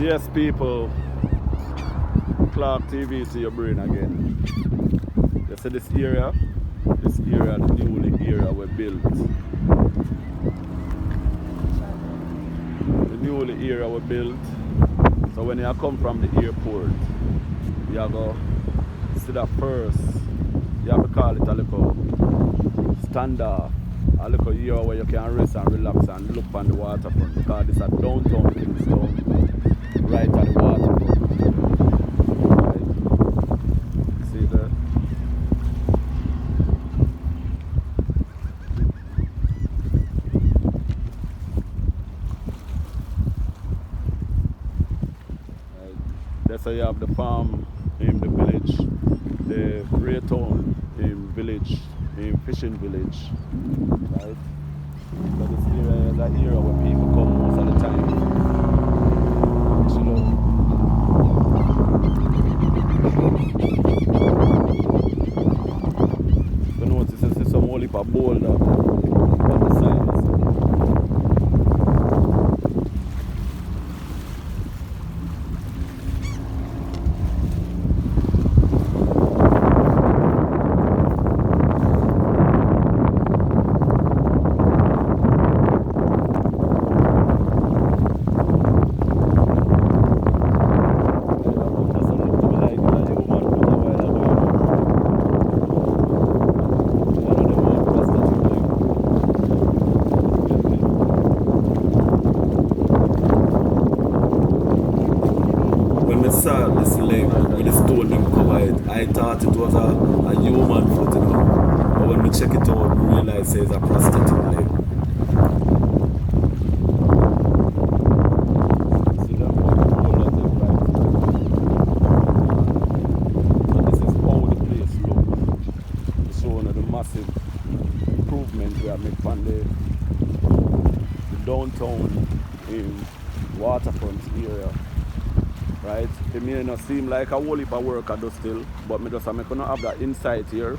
Yes, people, Clarke TV to your brain again. You see this area, the newly area we built. The newly area we built. So when you come from the airport, you go see that first. You have to call it a little standoff, a little area where you can rest and relax and look on the waterfront, because this is a downtown Kingston, right at the waterfront. Right. See there? Right. That's how you have the farm in the village, the Ray Town in village, in fishing village, right? So this area is an area where people come most of the time. Chill out. You notice you see some whole heap of boulder on the sides. When we saw this leg with the stone them covered, I thought it was a human foot, you know. But when we check it out, we realize it's a prosthetic leg. See that hole at the right. And this is how the place looks. It's showing the massive improvement we have made from the downtown in waterfront area. Right? It may not seem like a whole heap of work I do still, but me just I'm gonna have that insight here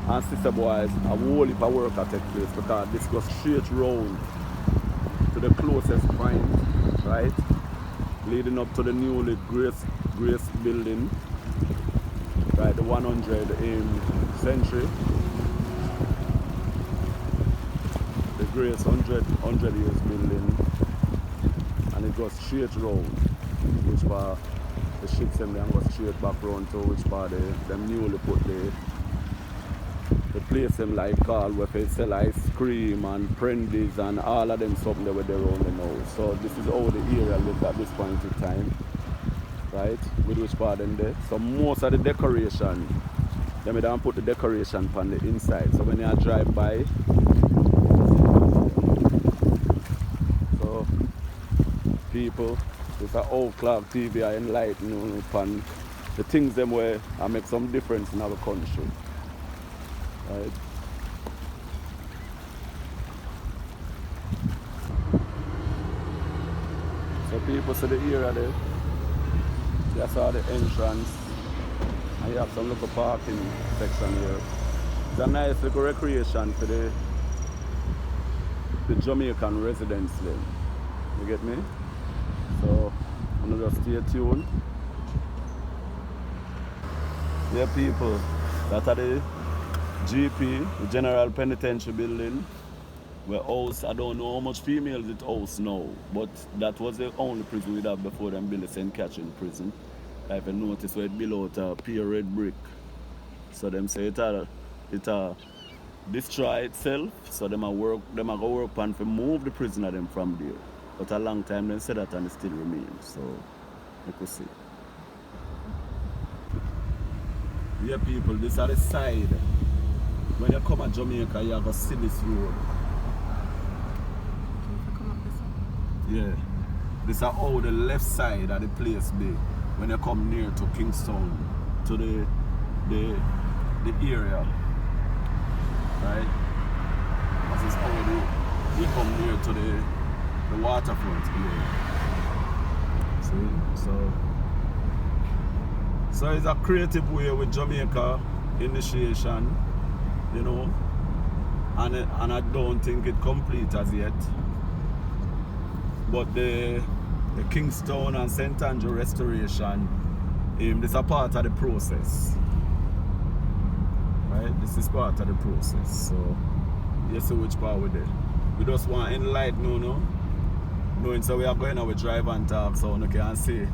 and sister boys, a whole heap of work I take place, because this goes straight round to the closest point, right? Leading up to the newly Grace building, right? The 100 century. The Grace 100 years building, and it goes straight round. Which part the ships them then go straight back round to which part them newly put the place them like called where they sell ice cream and prendies and all of them something they were there around the now. So this is how the area looked at this point in time. Right? With which part them there. So most of the decoration, them don't put the decoration on the inside. So when you drive by, so people, it's a old Clarke TV I enlighten you upon the things them where I make some difference in our country. Right? So people see the area there. That's all the entrance. And you have some little parking section here. It's a nice little recreation for the Jamaican residents then. You get me? So, I'm gonna just stay tuned. Yeah, people, that are the GP, the General Penitentiary building. Where house, I don't know how much females it house now, but that was the only prison we'd have before them built the St. Catherine prison. If you notice where it built out a pure red brick. So them say it destroy itself, so them a go work on to move the prisoner them from there. But a long time they said that and it still remains, so you could see. Yeah, people, this are the side. When you come to Jamaica, you have to see this road. Yeah. This is how the left side of the place be when you come near to Kingston, to the area. Right? This is how you come near to the waterfront area. See? So it's a creative way with Jamaica initiation, you know, and I don't think it's complete as yet. But the the Kingstown and St. Andrew restoration, this is a part of the process. Right? This is part of the process. So you see which part we did. We just want to enlighten you now. Knowing so we are going to drive and talk so you can see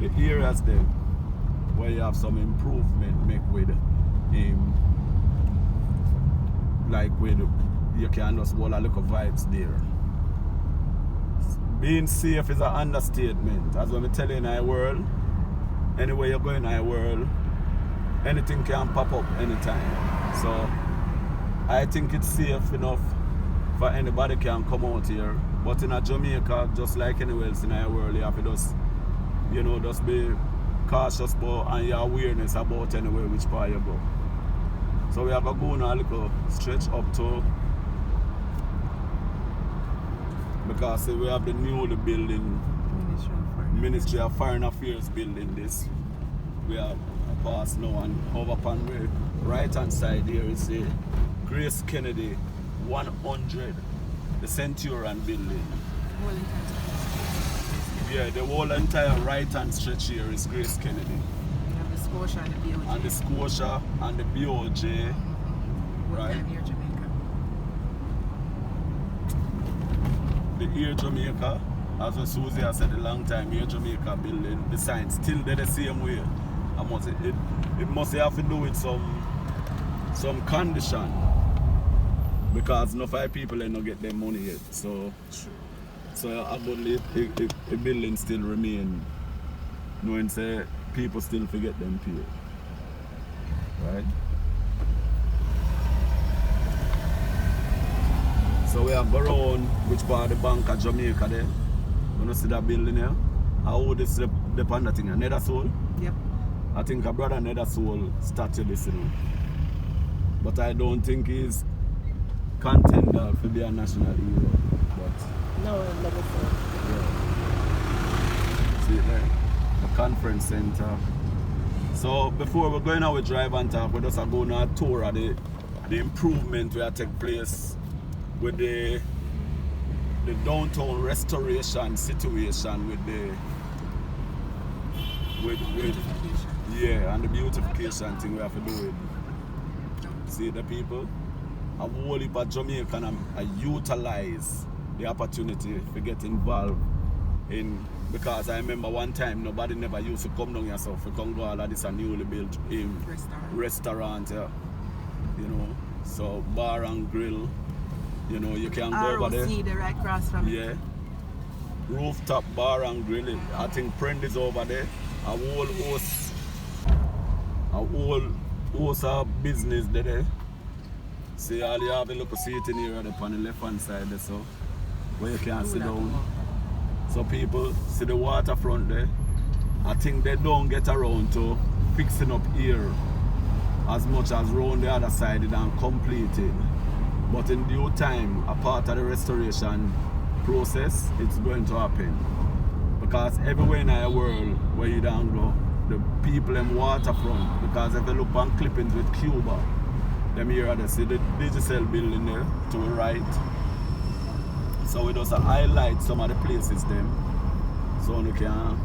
the areas there where you have some improvement make with like with you can just hold a little vibes there. Being safe is an understatement. As when I tell you in our world, anywhere you go in our world, anything can pop up anytime. So I think it's safe enough for anybody can come out here. But in a Jamaica, just like anywhere else in our world, you have to just, you know, just be cautious about and your awareness about anywhere which part you go. So we have to go on a little stretch up to, because see, we have the new building, Ministry of Foreign Affairs building this. We have a pass now and over upon the right hand side here is the Grace Kennedy 100, the Centurion building. Yeah, the whole entire right hand stretch here is Grace Kennedy. You have the Scotia and the BOJ. And the Scotia and the BOJ. Right. Near Jamaica. The Air Jamaica, as what Susie has said a long time, Air Jamaica building, the sign still there the same way. It must have to do with some condition. Because no 5 people ain't not get their money yet. So I believe the building still remain. Knowing say people still forget them pay. Right? So we have go around which part of the Bank of Jamaica there. You see that building here? How old is the panda thing? Another soul? Yep. I think a brother Another Soul statue this, you know. But I don't think he's contender to be a national hero. But no, never saw. Yeah. See it there? The conference center. So before we're going out with drive and talk, we're just going on a tour of the improvement will take place with the downtown restoration situation with the yeah, and the beautification thing we have to do with. See the people? A whole heap of Jamaican utilize the opportunity to get involved in, because I remember one time nobody never used to come down yourself to come go all of this a newly built restaurant, yeah. You know. So bar and grill, you know, you can go over there. The right cross from yeah. Rooftop bar and grill. I think Friend is over there. A whole of business there. See all you have a look seat in here on the left hand side there, so where you can sit down. So people see the waterfront there. I think they don't get around to fixing up here as much as round the other side and completed. But in due time, a part of the restoration process, it's going to happen. Because everywhere in our world where you don't go, the people in waterfront, because if you look on clippings with Cuba, them here they see the digital building there to the right. So we just highlight some of the places them, so you can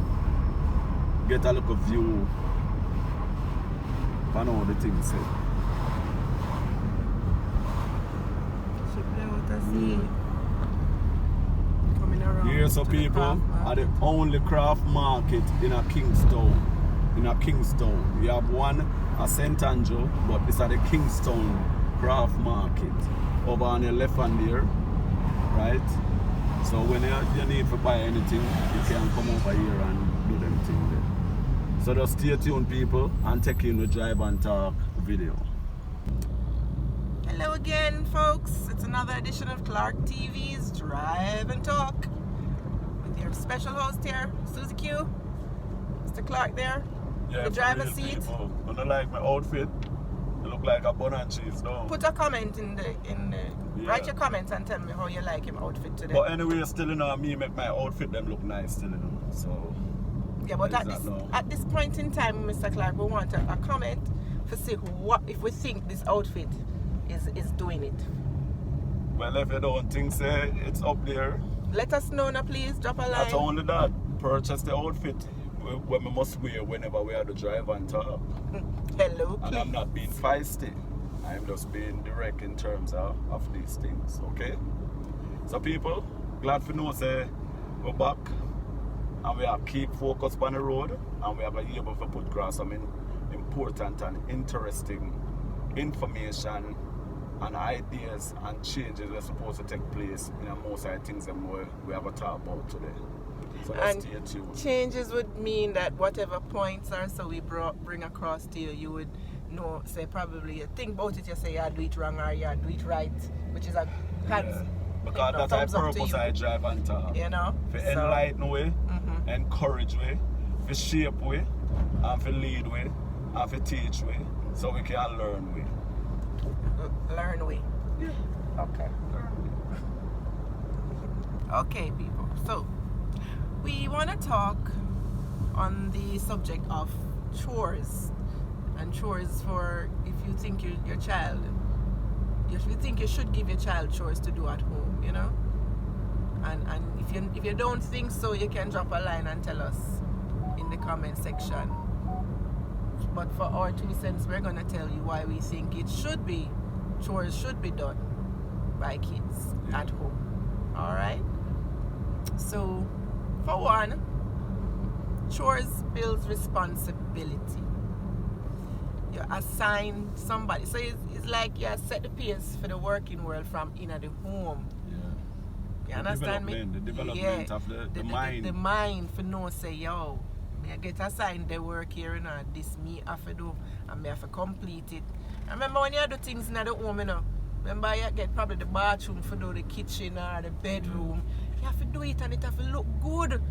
get a little view of all the things said. Here so people are the only craft market in a Kingstown. You have one at St. Andrew, but this is the Kingstown craft market. Over on your left hand there, right? So when you need to buy anything, you can come over here and do them thing there. So just stay tuned people and take in the drive and talk video. Hello again folks, it's another edition of Clarke TV's Drive and Talk with your special host here, Susie Q, Mr. Clarke there, yeah, the driver's seat. People, I don't like my outfit, it look like a bun and cheese, no. Put a comment in the write your comments and tell me how you like him outfit today. But anyway, still you know, me make my outfit them look nice still, you know, so. Yeah, but at this point in time, Mr. Clarke, we want a comment to see what if we think this outfit is doing it. Well, if you don't think so, it's up there. let us know now, please. Drop a line. Not only that, purchase the outfit when we must wear whenever we are to drive and talk. Hello, And please. I'm not being feisty. I'm just being direct in terms of these things, okay? So people, glad to know say we're back and we are keep focused on the road and we are going to be able to put across some important and interesting information and ideas and changes that are supposed to take place in most of the things that we have to talk about today. So let's stay tuned. Changes would mean that whatever points are so we bring across to you, you would know, say probably you think about it, you say you do it wrong or you do it right, which is a hands. Yeah. Because that's our purpose I drive and talk. You know? For enlighten way, encourage way, for shape way, and for lead way, and for teach way, so we can learn way. Learn way. Yeah. Okay. Okay, people. So we want to talk on the subject of chores, and chores for if you think your child, if you think you should give your child chores to do at home, you know, and if you don't think so, you can drop a line and tell us in the comment section. But for our 2 cents, we're gonna tell you why we think chores should be done by kids at home. All right. So, for one, chores builds responsibility. You assign somebody. So it's like you set the pace for the working world from in at the home. Yeah. You understand me? The development of the mind. The mind for no say, yo, me I get assigned the work here, you know, this me have to do and me have to complete it. I remember when you do things in the home, you know, remember you get probably the bathroom for do the kitchen or the bedroom. You have to do it and it have to look good.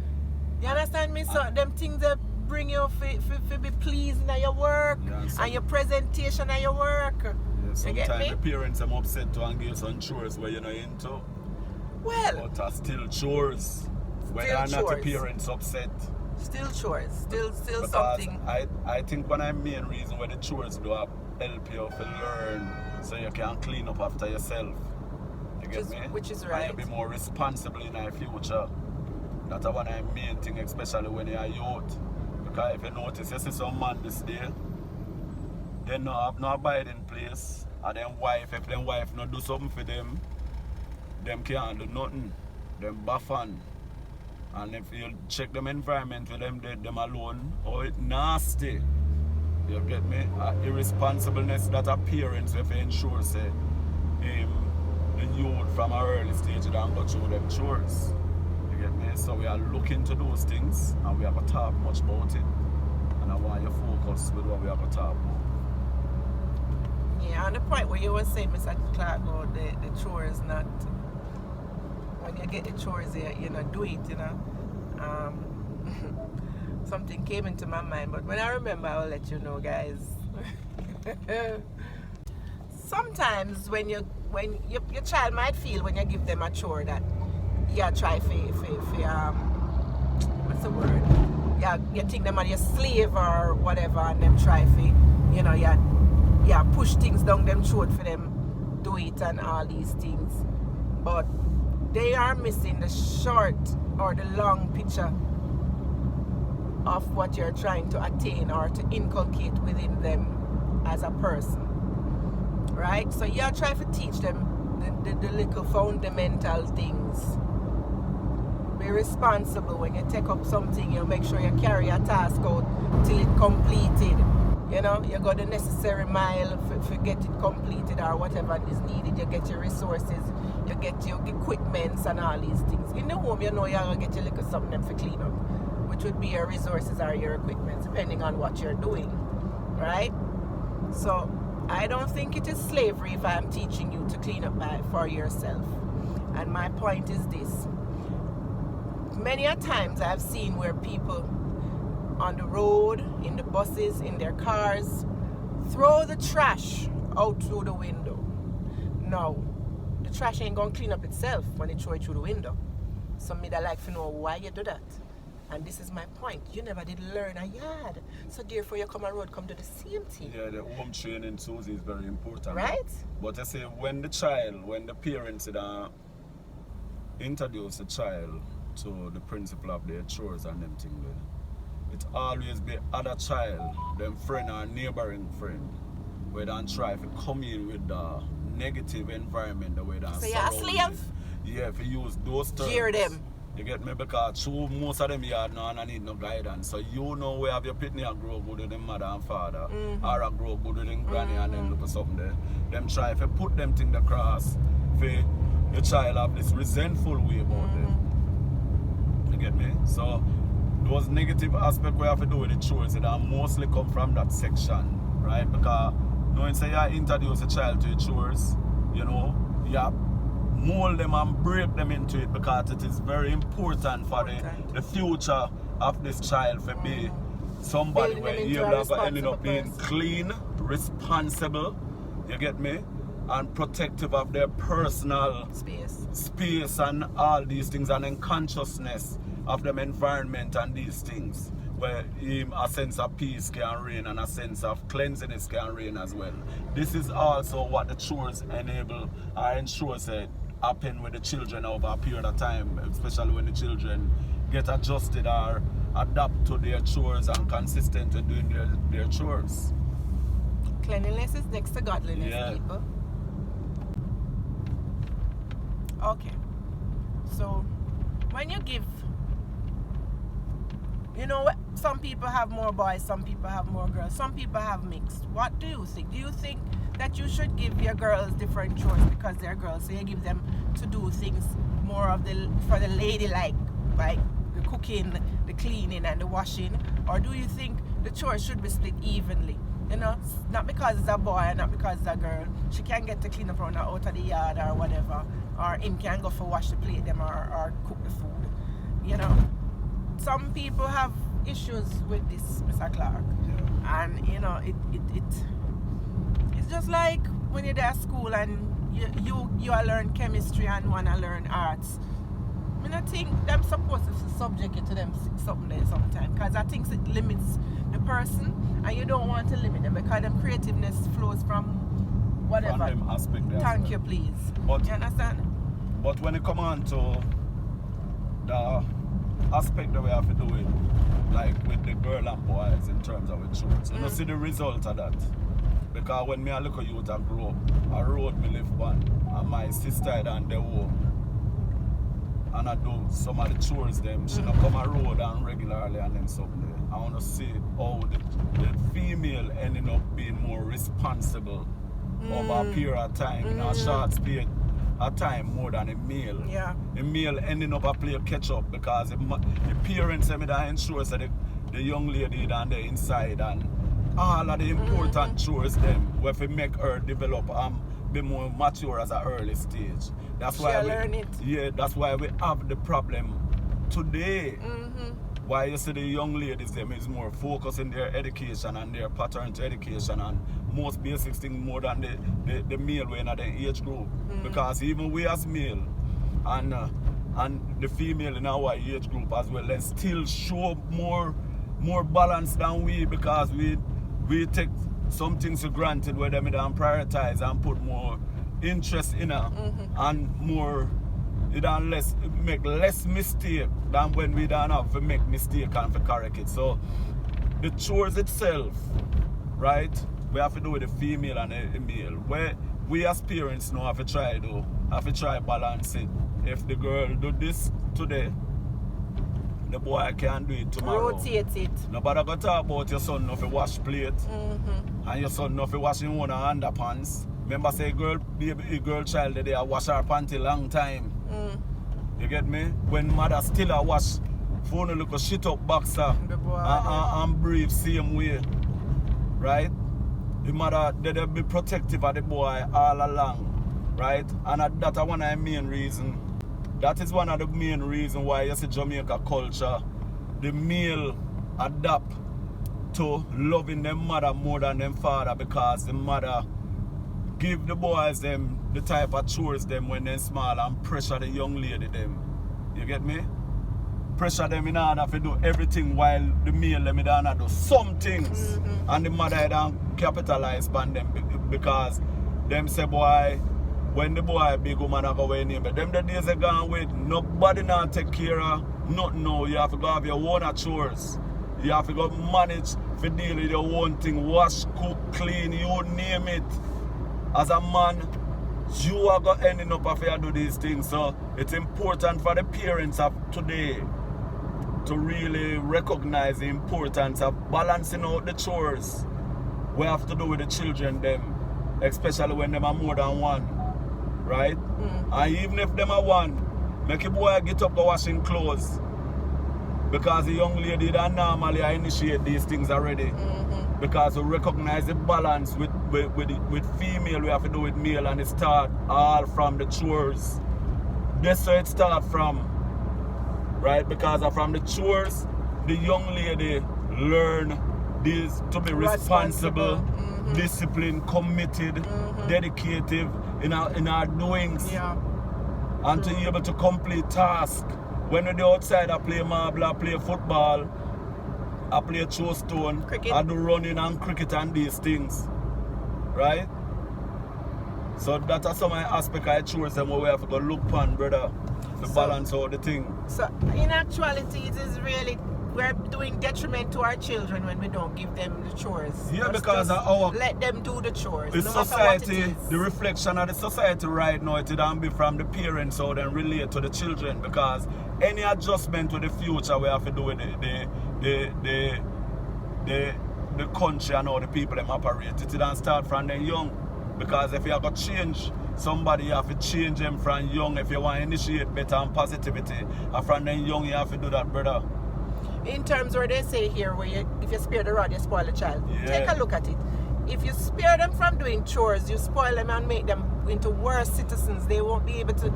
You understand me? So them things that bring you for be pleased in your work and your presentation of your work. Yeah, sometimes the parents are upset to engage some chores where you're not into. Well, but are still chores. Whether or not the parents upset. Still chores. Still because something. I think one of the main reason why the chores do help you to learn so you can clean up after yourself. You get me? Which is right. And you be more responsible in your future. That's one of the main thing, especially when you're youth. Because if you notice, you see some man this day, they no have no abiding place. And then wife, if them wife not do something for them can't do nothing. Them baffan. And if you check them environment with them alone, oh, it nasty. You get me? Irresponsibleness that a parents if you ensure say the youth from an early stage don't go through them chores. You get me? So we are looking to those things and we have to talk much about it. And I want you to focus with what we have to talk about. Yeah, on the point where you were saying, Mr. Clarke, about the chores not when you get the chores here, you know, do it, you know. Something came into my mind, but when I remember, I'll let you know, guys. Sometimes when your child might feel when you give them a chore that you try what's the word? Yeah, you think them are your slave or whatever, and them try you know, yeah, push things down them throat for them, do it and all these things. But they are missing the short or the long picture of what you're trying to attain or to inculcate within them as a person, right? So you try to teach them the little fundamental things. Be responsible when you take up something. You make sure you carry a task out till it completed. You know, you got the necessary mile for get it completed or whatever is needed. You get your resources, you get your equipments and all these things. In the home, you know you're going to get your little something for clean up, which would be your resources or your equipment, depending on what you're doing, right? So, I don't think it is slavery if I'm teaching you to clean up for yourself. And my point is this. Many a times I've seen where people on the road, in the buses, in their cars, throw the trash out through the window. No, the trash ain't gonna clean up itself when it throw it through the window. So me that like to know why you do that. And this is my point. You never did learn a yard. So therefore you come on road, come to the same thing. Yeah, the home training, Susie, is very important. Right? But I say when the parents introduce a child to the principle of their chores and them things, it always be other child, them friend or neighboring friend, where they try to come in with the negative environment, the way they So you're a slave? Yeah, if you use those terms. Jeer them. You get me? Because through most of them yard now and I need no guidance. So you know where have your pitney and grow good with them mother and father, or a grow good with them granny and them look for something there. Them try to put them thing across for the child have this resentful way about them. You get me? So those negative aspects we have to do with the chores that mostly come from that section, right? Because knowing say you introduce a child to the chores, you know, you mold them and break them into it because it is very important for the future of this child to be somebody where you ended up being clean, responsible, you get me, and protective of their personal space and all these things, and then consciousness of them environment and these things, where a sense of peace can reign and a sense of cleanliness can reign as well. This is also what the chores enable or ensures that happen with the children over a period of time, especially when the children get adjusted or adapt to their chores and consistent in doing their chores. Cleanliness is next to godliness, people. Okay. So when you give, you know, some people have more boys, some people have more girls, some people have mixed. What do you think? Do you think that you should give your girls different chores because they're girls, so you give them to do things more of for the lady, like the cooking, the cleaning and the washing? Or do you think the chores should be split evenly? You know, not because it's a boy and not because it's a girl. She can get to clean up around her out of the yard or whatever, or him can go for wash the plate them or cook the food. You know, some people have issues with this, Mr. Clarke. Yeah. And you know, it's just like when you're at school and you learn chemistry and wanna learn arts. I mean, I think them supposed to subject it to them something there sometimes, because I think it limits the person, and you don't want to limit them because them creativeness flows from whatever. From them aspect there. Thank you, please. But, you understand? But when it come on to the aspect that we have to do it, like with the girl and boys in terms of the chores, you know, see the result of that. Because when me a look at youth and grow up, a road me live on, and my sister and their home, and I do some of the chores them, she don't come a road and regularly and then something. I want to see how the female ending up being more responsible over a period of time, in a short space of time more than a male. Yeah. The male ending up a play catch up because the parents them that ensure that the young lady down there inside and all of the important chores them where to make her develop and be more mature as an early stage. That's why learn it. Yeah, that's why we have the problem today. Why you see the young ladies them is more focused in their education and their pattern to education and most basic things more than the male way in the age group. Because even we as male and the female in our age group as well, they still show more balance than we, because we take some things for granted where them don't prioritize and put more interest in her and more it don't make less mistake than when we don't have to make mistake and to correct it. So the chores itself, right, we have to do with the female and the male. Where we as parents now have to try balance it. If the girl do this today, the boy can't do it tomorrow. Rotate it. Nobody gonna talk about your son not to wash plate and your son not to wash his own underpants. Remember say a girl child they wash her panty long time. You get me? When mother still a wash phone look a shit up boxer and breathe same way. Right? The mother they be protective of the boy all along. Right? And that's one of the main reasons. That is one of the main reasons why you see Jamaica culture, the male adapt to loving their mother more than their father, because the mother give the boys them the type of chores them when they're small and pressure the young lady them. You get me? Pressure them in order to do everything while the male them in order to do some things. And the mother don't capitalize on them because them say, boy, when the boy big woman I go away name. But them the days are gone with nobody now take care of nothing now. You have to go have your own chores. You have to go manage to deal with your own thing, wash, cook, clean, you name it. As a man, you are going to end up if you do these things. So it's important for the parents of today to really recognize the importance of balancing out the chores we have to do with the children them, especially when them are more than one, right? And even if them are one, make a boy get up to washing clothes, because the young lady that normally initiate these things already, because we recognize the balance with female, we have to do with male, and it start all from the chores. That's where it start from. Right, because from the chores, the young lady learn this to be responsible, disciplined, committed, dedicated in our doings, and to be able to complete tasks. When we go outside, I play marble, I play football, I play throw stone, cricket. I do running and cricket and these things, right? So that are some aspect of chores and we have to go look upon, brother, to balance out the thing. So in actuality, it is really, we're doing detriment to our children when we don't give them the chores. Yeah, because our let them do the chores. The no society, the reflection of the society right now, it don't be from the parents so then relate to the children, because any adjustment to the future we have to do with the country and all the people them operate. It don't start from them young. Because if you have to change somebody, you have to change them from young. If you want to initiate better and positivity, and from them young, you have to do that, brother. In terms where they say here, where if you spare the rod, you spoil the child. Yeah. Take a look at it. If you spare them from doing chores, you spoil them and make them into worse citizens. They won't be able to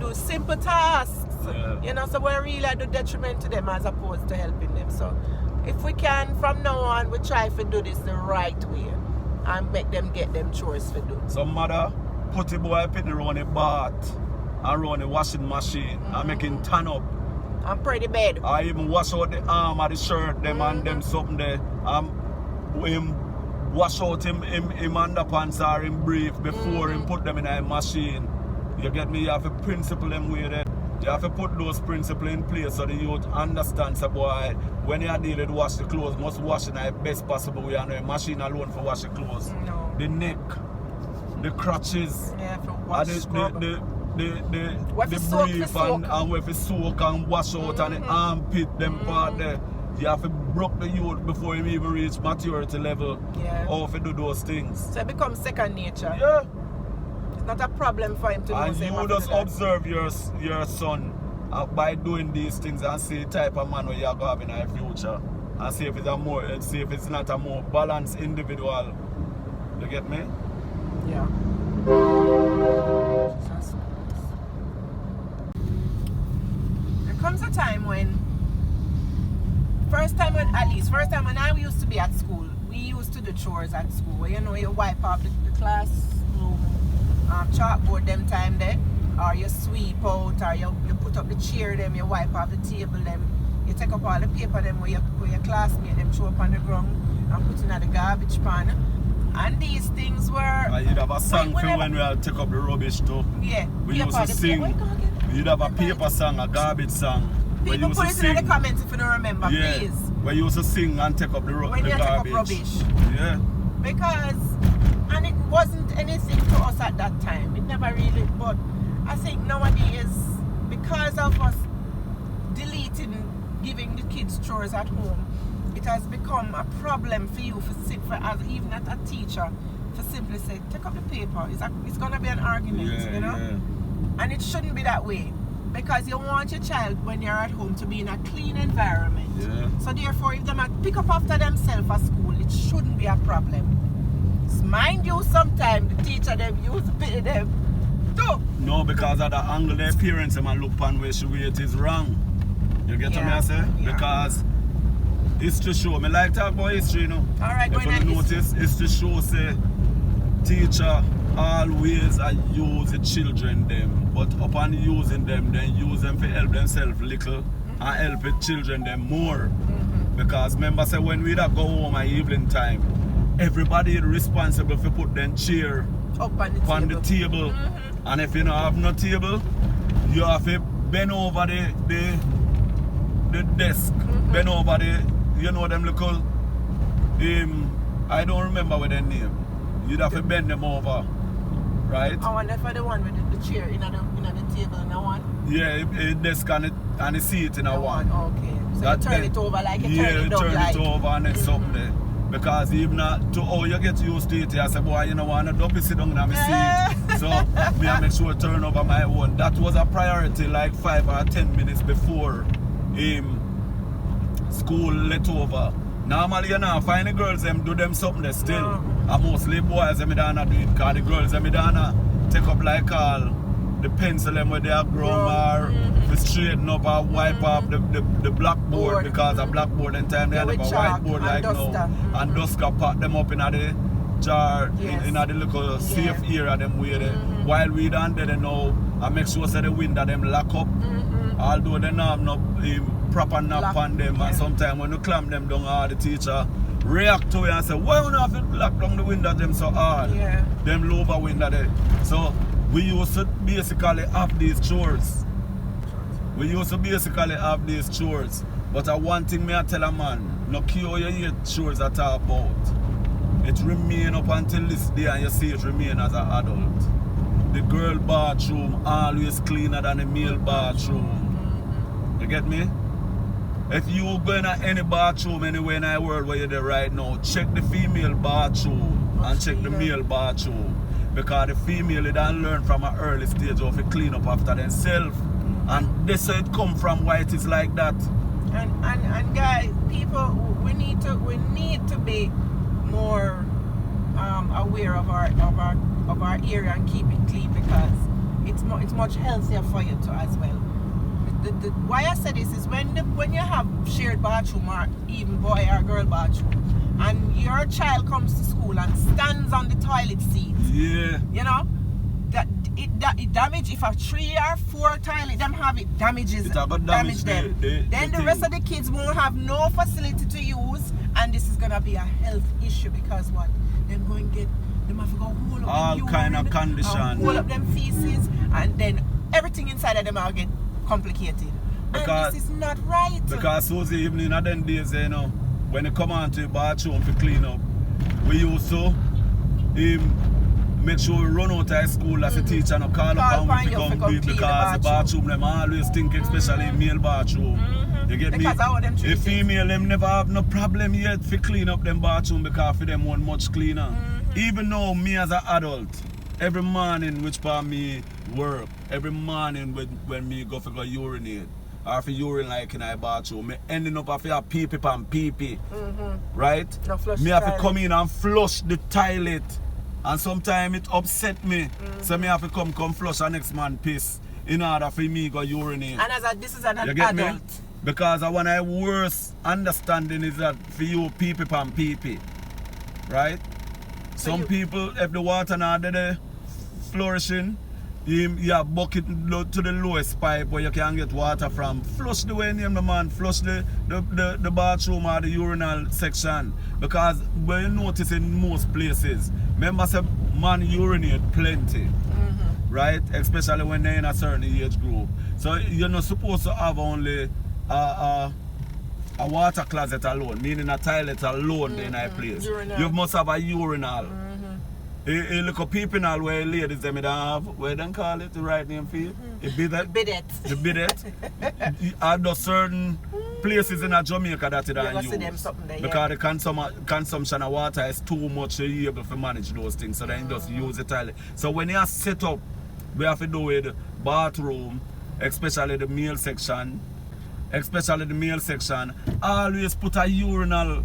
do simple tasks. Yeah. You know, so we're really at the detriment to them as opposed to helping them. So if we can, from now on, we try to do this the right way and make them get them chores to do. Some mother put the boy putting around the bath and around the washing machine and make him turn up. And pray the bed. I even wash out the arm of the shirt, them and them something there. Him wash out him underpants or him brief before him put them in a machine. You get me? You have to principle them way there. You have to put those principles in place so the youth understand, so boy, when you are dealing with wash the clothes, must wash in the best possible way, and a machine alone for wash the clothes. No. The neck, the crotches, yeah, for wash, the brief and with the soak and wash out and the armpit, them part there. You have to broke the youth before him even reach maturity level. Yeah. Or if you do those things. So it becomes second nature. Yeah. Not a problem for him to do. And you just observe your son by doing these things and see the type of man where you're going to have in the future, and see if it's not a more balanced individual. You get me? Yeah. There comes a time when first time when I used to be at school, we used to do chores at school where you wipe off the classroom chalkboard them time there, or you sweep out, or you put up the chair them, you wipe off the table them, you take up all the paper them where your classmate them throw up on the ground and put in the garbage pan. And these things were... you'd have a song for when we take up the rubbish too. Yeah. We used to sing. You'd have a paper song, a garbage song. People put it in the comments if you don't remember, please. Where you used to sing and take up the garbage. When you take up rubbish. Yeah. Because... And it wasn't anything to us at that time. It never really, but I think nowadays, because of us deleting, giving the kids chores at home, it has become a problem for you as even at a teacher, to simply say, take up the paper. It's going to be an argument, you know? Yeah. And it shouldn't be that way. Because you want your child, when you're at home, to be in a clean environment. Yeah. So therefore, if they might pick up after themselves at school, it shouldn't be a problem. Mind you, sometimes the teacher them use pity them too. No, because of the angle their parents them and look upon where it is wrong. You get what I say? Yeah. Because history show. Me like talk about history, you know. Alright, if you notice, history show say teacher always use the children them, but upon using them, then use them to help themselves little and help the children them more. Because remember say when we go home at evening time, everybody is responsible for put them chair up on the table. And if you don't have no table, you have to bend over the desk, bend over you know them little, I don't remember what their name. You'd have to bend them over, right? I wonder if the one with the chair in the table in a one. Yeah, a desk and the seat in a one. Okay. So you turn it over like you turn like. it over and then something there. Because even to how you get used to it, I say, boy, you know what, I don't sit down in my seat. So me I make sure to turn over my own. That was a priority like 5 or 10 minutes before school let over. Normally, you know, find the girls them do them something there still. And mostly boys them don't do it, because the girls them don't take up like all the pencil them where they are grown or to straighten up or wipe off the blackboard, because a blackboard in time they have a whiteboard like now. And duster pack them up in the jar, in the little safe area them way there. While we done there now, I make sure that the window them lock up. Although they don't have no proper nap on them, and sometimes when you clamp them down, the teacher react to it and say, why you not have to lock down the window them so hard? Them lower window there. So we used to basically have these chores. But one thing me I tell a man, no care you hear chores I talk about. It remain up until this day and you see it remain as an adult. The girl bathroom always cleaner than the male bathroom. You get me? If you go in any bathroom anywhere in the world where you're there right now, check the female bathroom and check the male bathroom. Because the female they don't learn from an early stage of to clean up after themselves. And this it come from why it is like that. And guys, people, we need to be more aware of our area and keep it clean, because it's much healthier for you too as well. Why I say this is when you have shared bathroom or even boy or girl bathroom, and your child comes to school and stands on the toilet seat. Yeah. You know, it damage. If a 3 or 4 toilet them have it, damages damage them. Then the rest of the kids won't have no facility to use, and this is gonna be a health issue, because what? Them going get them have to go hold up all them kind urine, of condition. Hold up them feces, and then everything inside of them will get complicated. And this is not right. Because Susie, even in them days, you know, when you come on to the bathroom to clean up, we used to make sure we run out of school as a teacher and call upon we to come clean, because the bathroom them always think, especially male bathroom. You get because me? The female them never have no problem yet for clean up them bathroom, because for them one much cleaner. Even though me as an adult, every morning which part me work, every morning when me go urinate, or for urine like in a bathroom, me ending up after a pee-pee and pee-pee. Right? No, me have to come in and flush the toilet. And sometimes it upset me. So me have to come flush a next man piss in order for me go urinate. And this is an adult. Me? Because one of the worst understanding is that for you pee-pee and pee-pee. Right? So some people, if the water not there flourishing, you have bucket to the lowest pipe where you can get water from. Flush the way name the man, flush the bathroom or the urinal section. Because when you notice in most places, remember say man urinate plenty. Right? Especially when they're in a certain age group. So you're not supposed to have only a water closet alone, meaning a toilet alone in a place. Urinal. You must have a urinal. A little peepinal where ladies them don't have, where they call it, the right name for it? A bidet. The bidet. Are there certain places in Jamaica that they don't use? Because the consumption of water is too much to be able to manage those things. So then just use the toilet. So when you are set up, we have to do with bathroom, especially the male section, always put a urinal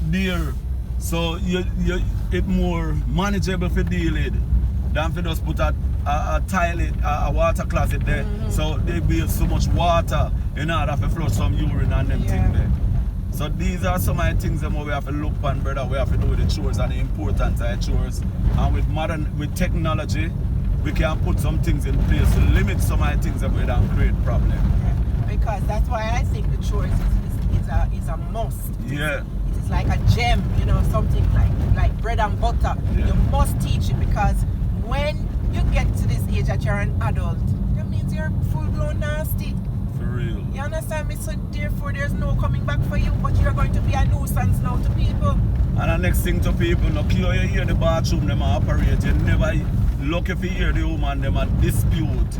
there. So it's more manageable for deal with than for just put a toilet, a water closet there. So they build so much water in order to flush some urine and them things there. So these are some of the things that we have to look on, brother. We have to do with the chores and the importance of the chores. And with technology, we can put some things in place to limit some of the things that we don't create problems. Because that's why I think the chores is a must. Yeah. It is is like a gem, you know, something like bread and butter. Yeah. You must teach it, because when you get to this age that you're an adult, that means you're full-blown nasty. For real. You understand me? So therefore there's no coming back for you, but you're going to be a nuisance now to people. And the next thing to people, no clear you hear the bathroom them operate, you never lucky if you hear the woman them a dispute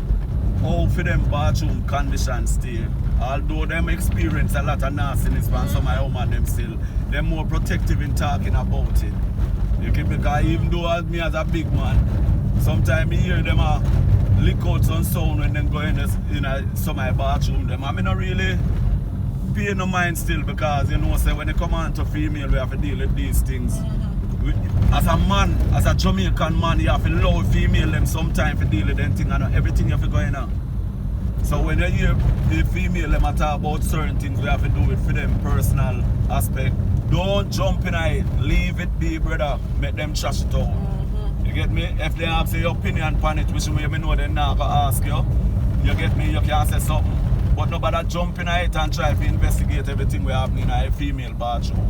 how for them bathroom conditions stay. Although them experience a lot of nastiness from some of the women them still, they're more protective in talking about it. You get me? Because even though as me as a big man, sometimes you hear them lick out some sound when them go in some of the bathroom them. I mean not really pay no mind still, because you know say when they come on to female we have to deal with these things. As a man, as a Jamaican man, you have to allow female them sometime to deal with them thing and everything you have to go in on. So when you hear the female them talk about certain things, we have to do it for them personal aspect. Don't jump in it, leave it be, brother. Make them trash it out. You get me? If they ask your opinion on it, which way me know they're not gonna ask you. You get me? You can say something. But nobody jump in it and try to investigate everything we have in a female bathroom.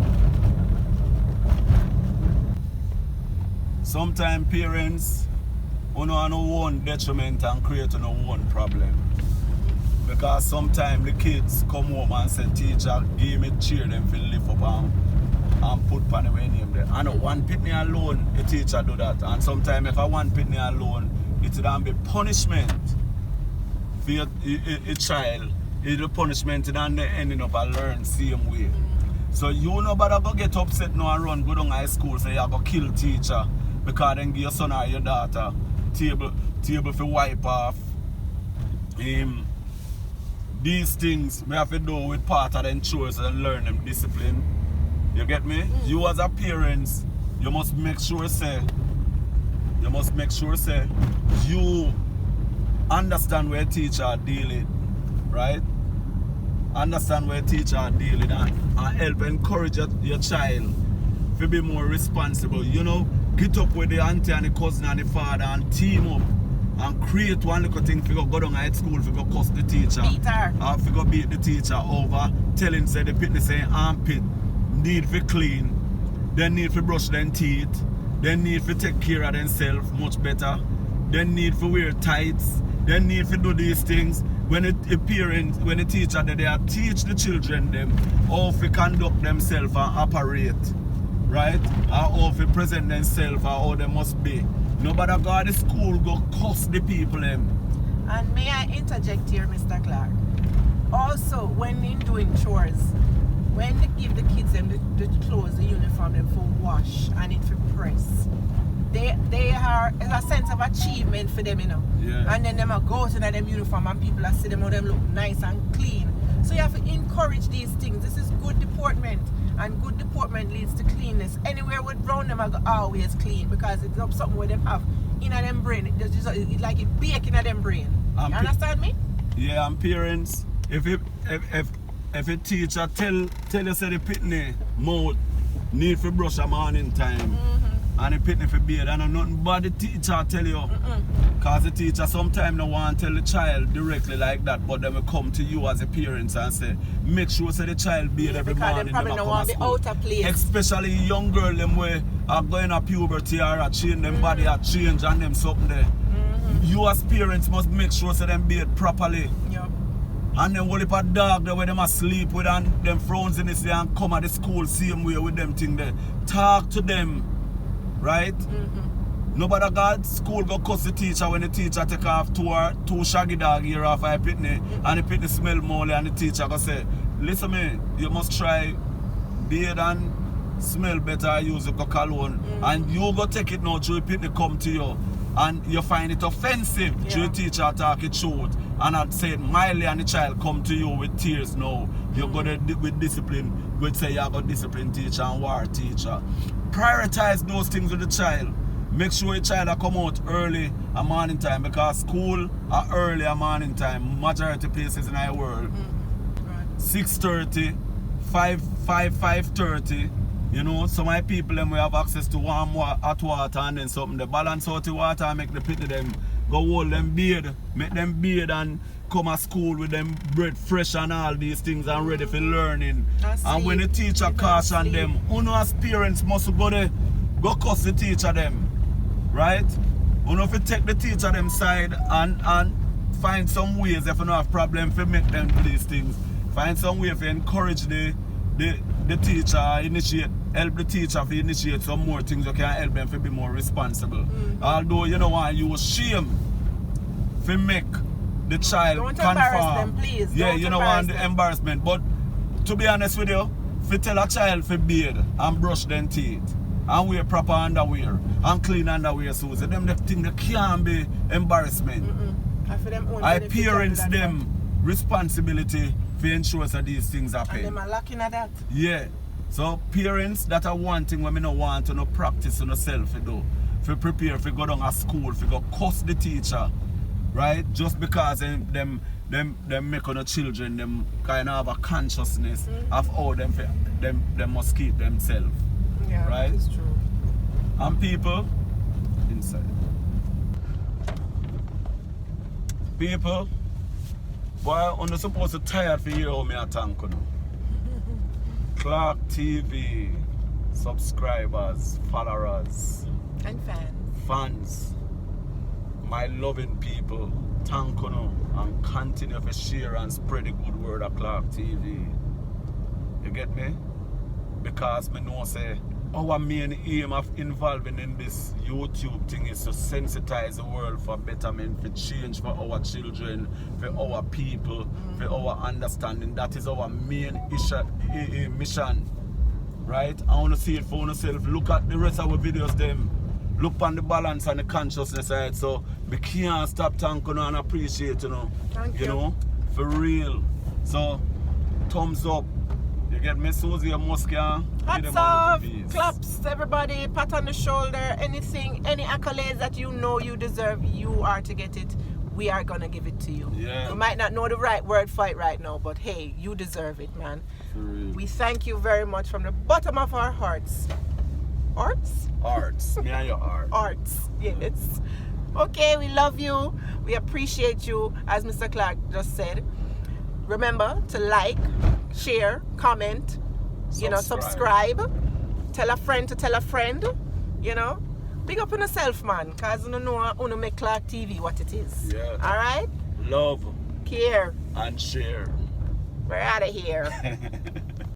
Sometimes parents have no own detriment and create no own problem. Because sometimes the kids come home and say, teacher, give me chair them to lift up and put pan away name there. And one pitney alone, the teacher do that. And sometimes if I want pitney alone, it would be punishment for a child. It's the punishment and they ending up and learn same way. So you know better go get upset now and run go down high school, say you go kill teacher because then give your son or your daughter table for wipe off. These things we have to do with part of them chores and learn them discipline. You get me? You as a parent, you must make sure say you understand where teacher dealing, right? Understand where teacher dealing and help encourage your child to be more responsible. You know, get up with the auntie and the cousin and the father and team up and create one little thing for go down at school for go cuss the teacher. Beat her. Or for go beat the teacher over telling say the pitney say armpit need for clean, they need for brush their teeth, they need for take care of themselves much better, they need for wear tights, they need for do these things. When the teacher they teach the children them how to conduct themselves and operate, right? Or how to present themselves or how they must be. Nobody go to school go cuss the people them. And may I interject here, Mr. Clarke? Also, when in doing chores, when they give the kids them the clothes, the uniform them for wash and it for press, they are a sense of achievement for them, you know. Yeah. And then them go out in them uniform and people are see them how them look nice and clean. So you have to encourage these things. This is good deportment, and good deportment leads to cleanness. Anywhere with brown them are always clean because it's something where them have in them brain. It's like it bake in them brain. You understand me? Yeah, and parents, if a teacher tell you say the pitney mouth need for brush a morning time and the pitney for beard, and nothing but the teacher tell you. Because the teacher sometimes don't want to tell the child directly like that, but they will come to you as a parent and say, make sure say the child beard every morning. Because they probably don't want to be out of place. Especially young girl them where are going to puberty or a change them body a change and them something there. You as parents must make sure say them beard properly. Yeah. And then what if a dog there where them asleep with and them frowns in this day and come at the school same way with them thing there. Talk to them, right? Nobody got school go cuss the teacher when the teacher take off two shaggy dog here off a pitney and the pitney smell molly and the teacher go say, listen me, you must try beard and smell better, use the cologne. And you go take it now, Joe pitney come to you and you find it offensive. Joe teacher talk it short. And I'd say Miley and the child come to you with tears now. You're going to with discipline. We'd say you got discipline teacher and war teacher. Prioritize those things with the child. Make sure your child come out early a morning time because school are early a morning time. Majority places in our world. 6:30, 5:30. You know, some of my people them we have access to warm hot water and then something. They balance out the water and make the pitney them go hold them beard, make them beard and come to school with them bread fresh and all these things and ready for learning. And when the teacher caution them, uno as parents must go cuss the teacher them. Right? Uno if you take the teacher them side and find some ways if you don't have problem to make them do these things. Find some way to encourage the teacher, help the teacher to initiate some more things that can help them to be more responsible. Although you know why you shame to make the child don't conform. Embarrass them, please. Yeah, don't you know why the embarrassment. But to be honest with you, if you tell a child to bathe and brush their teeth and wear proper underwear and clean underwear shoes, them the thing that can't be embarrassment. I parents them responsibility to ensure that these things happen. And them are lacking at that. Yeah. So parents, that are one thing when we don't want to no practice on yourself to do. To prepare to go down to school, to go cuss the teacher, right? Just because them make on the children, them kind of have a consciousness of how them must keep themselves. Yeah, right? That's true. And people inside. People, boy, I'm not supposed to tired for hear how me a thank you. Clarke TV, subscribers, followers, and fans, my loving people, thank you and continue to share and spread the good word of Clarke TV. You get me? Because me know say our main aim of involving in this YouTube thing is to sensitize the world for betterment, for change for our children, for our people, for our understanding. That is our main mission. Right? I want to see it for yourself. Look at the rest of our videos them. Look on the balance and the consciousness side. So we can't stop thanking and appreciate, Thank you. You know, for real. So thumbs up. You get me, Susie and Muskia? Hats off, claps, everybody, pat on the shoulder, anything, any accolades that you know you deserve, you are to get it. We are gonna give it to you. Yeah. You might not know the right word for it right now, but hey, you deserve it, man. For real. We thank you very much from the bottom of our hearts. Hearts? Hearts. Me and your heart. Hearts, yes. Okay, we love you. We appreciate you, as Mr. Clarke just said. Remember to like, share, comment, subscribe. Tell a friend to tell a friend, Big up on yourself, man, because you know make Clarke TV what it is. Yeah. All right? Love. Care. And share. We're out of here.